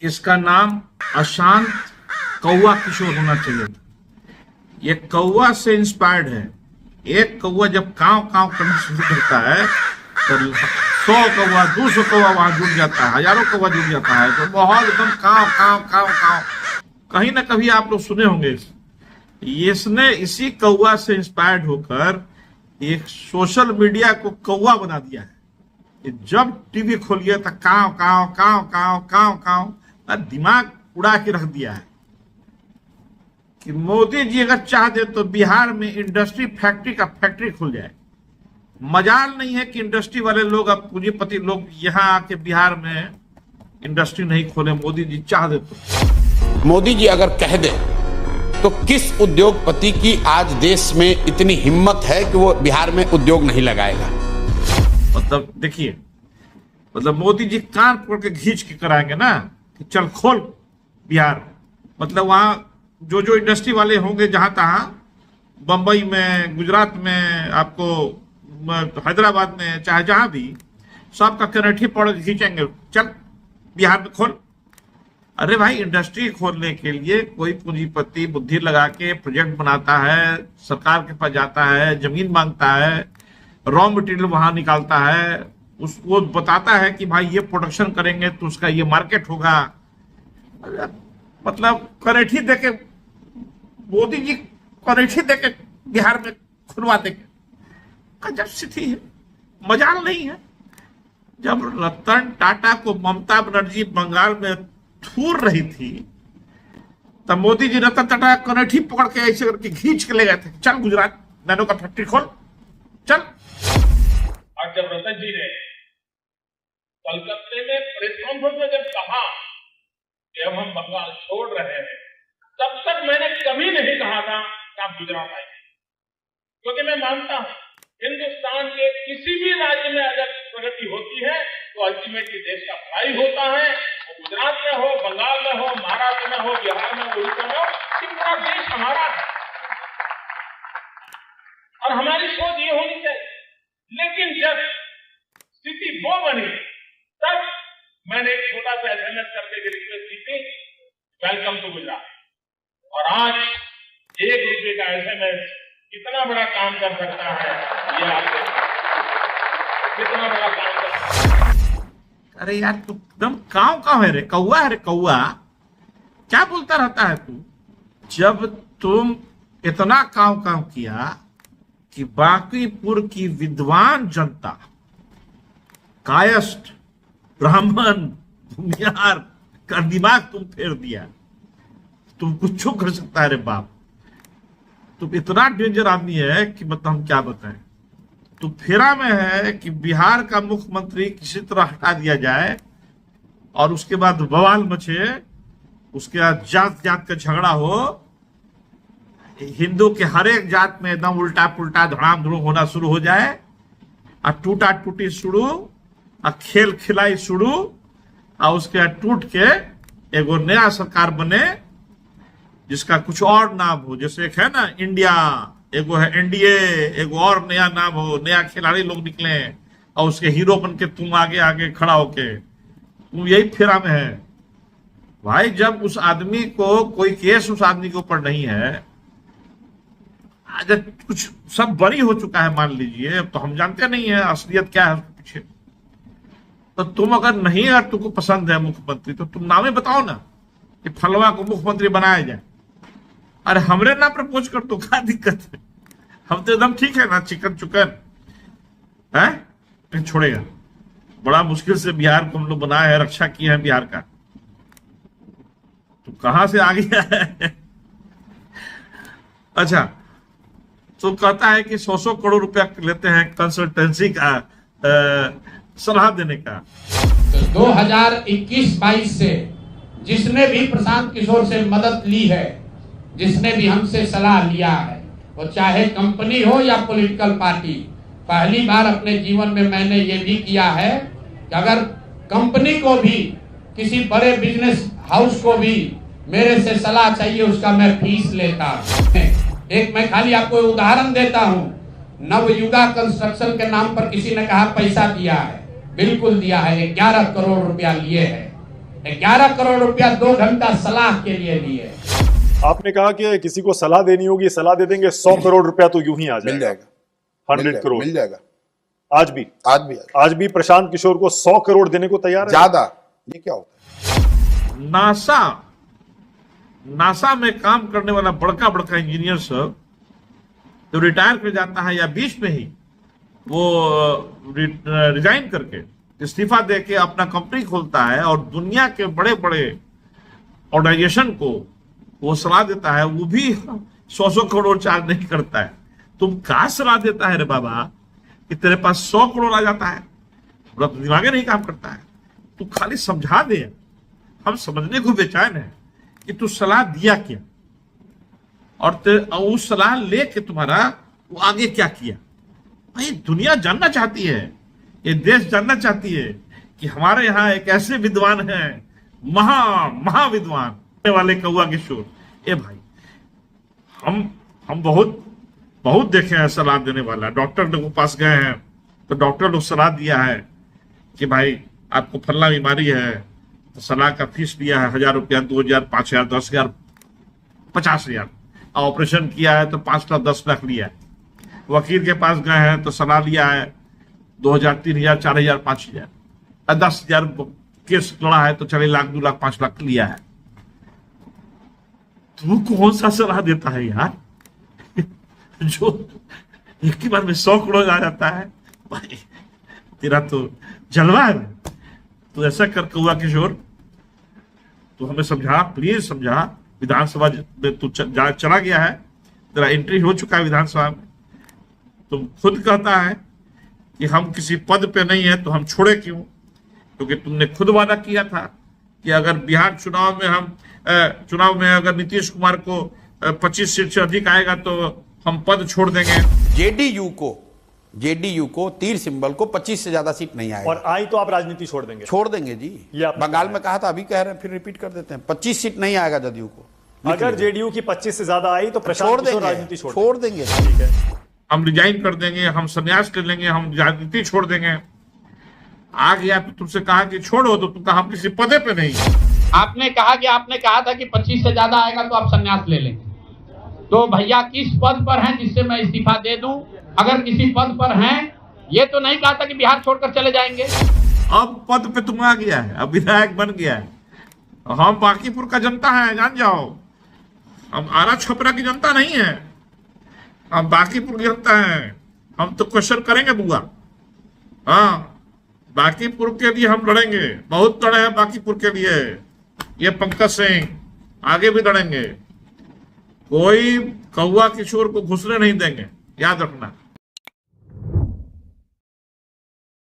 इसका नाम अशांत कौवा किशोर होना चाहिए था। ये कौवा से इंस्पायर्ड है। एक कौवा जब काव काव करना शुरू करता है तो 100 कौवा 200 कौवा वहां जुड़ जाता है, हजारों कौवा जुड़ जाता है, तो बहुत एकदम काव काव काव काव। कहीं ना कभी आप लोग सुने होंगे। इसने इसी कौवा से इंस्पायर्ड होकर एक सोशल मीडिया को कौवा बना दिया है। जब टीवी खोलिए तो काव काव काव काव काव काव, दिमाग उड़ा के रख दिया है कि मोदी जी अगर चाहते तो बिहार में इंडस्ट्री फैक्ट्री का फैक्ट्री खुल जाए। मजाल नहीं है कि इंडस्ट्री वाले लोग, अब पूंजीपति लोग यहाँ आके बिहार में इंडस्ट्री नहीं खोले। मोदी जी चाह दे तो मोदी जी अगर कह दे तो किस उद्योगपति की आज देश में इतनी हिम्मत है कि वो बिहार में उद्योग नहीं लगाएगा। मतलब देखिए, मतलब मोदी जी कान पकड़ के खींच के कराएंगे ना कि चल खोल बिहार। मतलब वहां जो जो इंडस्ट्री वाले होंगे जहां तहां, बंबई में, गुजरात में, आपको हैदराबाद में, चाहे जहां भी, सबका कनेठी पड़ खींचेंगे, चल बिहार में खोल। अरे भाई, इंडस्ट्री खोलने के लिए कोई पूंजीपति बुद्धि लगा के प्रोजेक्ट बनाता है, सरकार के पास जाता है, जमीन मांगता है, रॉ मटेरियल वहां निकालता है, उसको बताता है कि भाई ये प्रोडक्शन करेंगे तो उसका ये मार्केट होगा। मतलब कनेठी देके मोदी जी कनेठी देके बिहार में खुलवा देंगे। गजब स्थिति है, मजाल नहीं है। जब रतन टाटा को ममता बनर्जी बंगाल में थूर रही थी तब मोदी जी रतन टाटा कनेठी पकड़ के ऐसे करके खींच के ले गए थे, चल गुजरात नैनो का फैक्ट्री खोल चल। और जब रतन जी ने कलकत्ते में प्रेस कॉन्फ्रेंस में जब कहा कि अब हम बंगाल छोड़ रहे हैं, तब तक मैंने कभी नहीं कहा था कि आप गुजरात आएंगे, क्योंकि मैं मानता हूं हिंदुस्तान के किसी भी राज्य में अगर प्रगति होती है तो अल्टीमेटली देश का भलाई होता है। वो गुजरात में हो, बंगाल में हो, महाराष्ट्र में हो, बिहार में हो, उड़ीसा में हो, कि पूरा देश हमारा है और हमारी सोच ये होनी चाहिए। लेकिन जब स्थिति वो बनी तब मैंने एक छोटा सा SMS करके रिक्वेस्ट की थी, वेलकम टू गुजरात। और आज ₹1 का SMS कितना बड़ा काम कर सकता है, ये आपको कितना बड़ा काम कर सकता है। अरे यार, तू एकदम काव काव है रे, कौवा है रे कौवा, क्या बोलता रहता है तू। जब तुम इतना काव काव किया कि बांकीपुर की विद्वान जनता, कायस्थ ब्राह्मण भूमियार का दिमाग तुम फेर दिया, तुम कुछ कर सकता है रे बाप। तुम इतना डेंजर आदमी है कि मतलब हम क्या बताएं। तो फेरा में है कि बिहार का मुख्यमंत्री किसी तरह हटा दिया जाए और उसके बाद बवाल मचे, उसके बाद जात जात का झगड़ा हो, हिंदू के हर एक जात में एकदम उल्टा पुल्टा धड़ाम धुड़ूम होना शुरू हो जाए, और टूटा टूटी शुरू, और खेल खिलाई शुरू, और उसके बाद टूट के एगो नया सरकार बने जिसका कुछ और नाम हो। जैसे एक है ना इंडिया, एगो है एनडीए, एगो और नया नाम हो, नया खिलाड़ी लोग निकले और उसके हीरो बन के तुम आगे आगे खड़ा होके, तुम यही फेरा में है भाई। जब उस आदमी को कोई केस उस आदमी के ऊपर नहीं है, जब कुछ सब बरी हो चुका है मान लीजिए, तो हम जानते नहीं है असलियत क्या है उसके पीछे। तो तुम अगर नहीं, अगर तुमको पसंद है मुख्यमंत्री, तो तुम नामे बताओ ना कि फलवा को मुख्यमंत्री बनाया जाए। अरे हमरे ना प्रपोज कर, तो क्या दिक्कत है, हम तो एकदम ठीक है ना, चिकन चुकन है, नहीं छोड़ेगा। बड़ा मुश्किल से बिहार को हम लोग बनाए हैं, रक्षा किए हैं बिहार का, तो कहां से आ गया है। अच्छा, तो कहता है कि 100 करोड़ रुपया लेते हैं कंसल्टेंसी का सलाह देने का। 2021-22 से जिसने भी प्रशांत किशोर से मदद ली है, जिसने भी हमसे सलाह लिया है, वो चाहे कंपनी हो या पॉलिटिकल पार्टी, पहली बार अपने जीवन में मैंने ये भी किया है कि अगर कंपनी को भी, किसी बड़े बिजनेस हाउस को भी मेरे से सलाह चाहिए, उसका मैं फीस लेता। एक मैं खाली आपको उदाहरण देता हूँ, नवयुगा कंस्ट्रक्शन के नाम पर किसी ने कहा पैसा दिया है, बिल्कुल दिया है, 11 करोड़ रुपया लिए है। 11 करोड़ रुपया 2 घंटा सलाह के लिए लिए। आपने कहा कि किसी को सलाह देनी होगी, सलाह दे देंगे, 100 करोड़ रुपया तो यूं ही आ मिल जाएगा। जाएगा 100 करोड़ मिल जाएगा। आज भी प्रशांत किशोर को 100 करोड़ देने को तैयार है। ज्यादा ये क्या होता है? नासा में काम करने वाला बड़का बड़का इंजीनियर सब तो रिटायर कर जाता है या बीच में ही वो रिजाइन करके इस्तीफा दे के अपना कंपनी खोलता है और दुनिया के बड़े बड़े ऑर्गेनाइजेशन को वो सलाह देता है, वो भी 100 करोड़ चार्ज नहीं करता है। तुम क्या सलाह देता है रे बाबा कि तेरे पास 100 करोड़ आ जाता है? पूरा तो दिमाग नहीं काम करता है। तू खाली समझा दे, हम समझने को बेचैन है कि तू सलाह दिया क्या और उस सलाह लेके तुम्हारा वो आगे क्या किया। भाई दुनिया जानना चाहती है, ये देश जानना चाहती है कि हमारे यहाँ एक ऐसे विद्वान हैं, महाविद्वान वाले कौवा किशोर। ए भाई हम बहुत देखे हैं सलाह देने वाला। डॉक्टर लोग के पास गए हैं तो डॉक्टर लोग सलाह दिया है कि भाई आपको फल्ला बीमारी है, तो सलाह का फीस दिया है 1000 रुपया, 2000, 5000, 10,000, 50,000। ऑपरेशन किया है तो 5 लाख 10 लाख लिया है। वकील के पास गए हैं तो सलाह लिया है 2000, 3000, 4000, 5000, 10,000 केस लड़ा है तो 4 लाख, 2 लाख, 5 लाख लिया है। तू कौन सा सलाह देता है यार जो एक ही बार में 100 करोड़ आ जाता है? भाई तेरा तो जलवा है। तो ऐसा कर कौवा किशोर, तू हमें समझा, प्लीज समझा। विधानसभा में तू चला गया है, तेरा एंट्री हो चुका है विधानसभा में। तुम खुद कहता है कि हम किसी पद पे नहीं है तो हम छोड़े क्यों? क्योंकि तुमने खुद वादा किया था कि अगर बिहार चुनाव में अगर नीतीश कुमार को 25 सीट से अधिक आएगा तो हम पद छोड़ देंगे। जेडीयू को तीर सिंबल को 25 से ज्यादा सीट नहीं आएगा। और आई तो आप राजनीति छोड़ देंगे? छोड़ देंगे जी। बंगाल में कहा था, अभी कह रहे हैं, फिर रिपीट कर देते हैं, 25 सीट नहीं आएगा जदयू को। अगर जेडीयू की 25 से ज्यादा आई तो प्रशांत किशोर राजनीति छोड़ देंगे। ठीक है, हम रिजाइन कर देंगे, हम संन्यास कर लेंगे, हम राजनीति छोड़ देंगे। आ गया तो तुमसे कहा कि छोड़ो, तो तुम कहा हम किसी पदे पे नहीं। आपने कहा था कि 25 से ज्यादा आएगा तो आप संन्यास ले लेंगे। तो भैया किस पद पर हैं जिससे मैं इस्तीफा दे दूं? अगर किसी पद पर हैं, ये तो नहीं कहा था कि बिहार छोड़कर चले जाएंगे। अब पद पे तुम आ गया है, अब विधायक बन गया है। हम बांकीपुर का जनता है, जान जाओ। हम आरा छपरा की जनता नहीं है, हम बांकीपुर की जनता है। हम तो क्वेश्चन करेंगे बुआ। हाँ, बांकीपुर के लिए हम लड़ेंगे, बहुत लड़े हैं बांकीपुर के लिए। ये पंकज सिंह आगे भी लड़ेंगे। कोई कौवा किशोर को घुसने नहीं देंगे, याद रखना।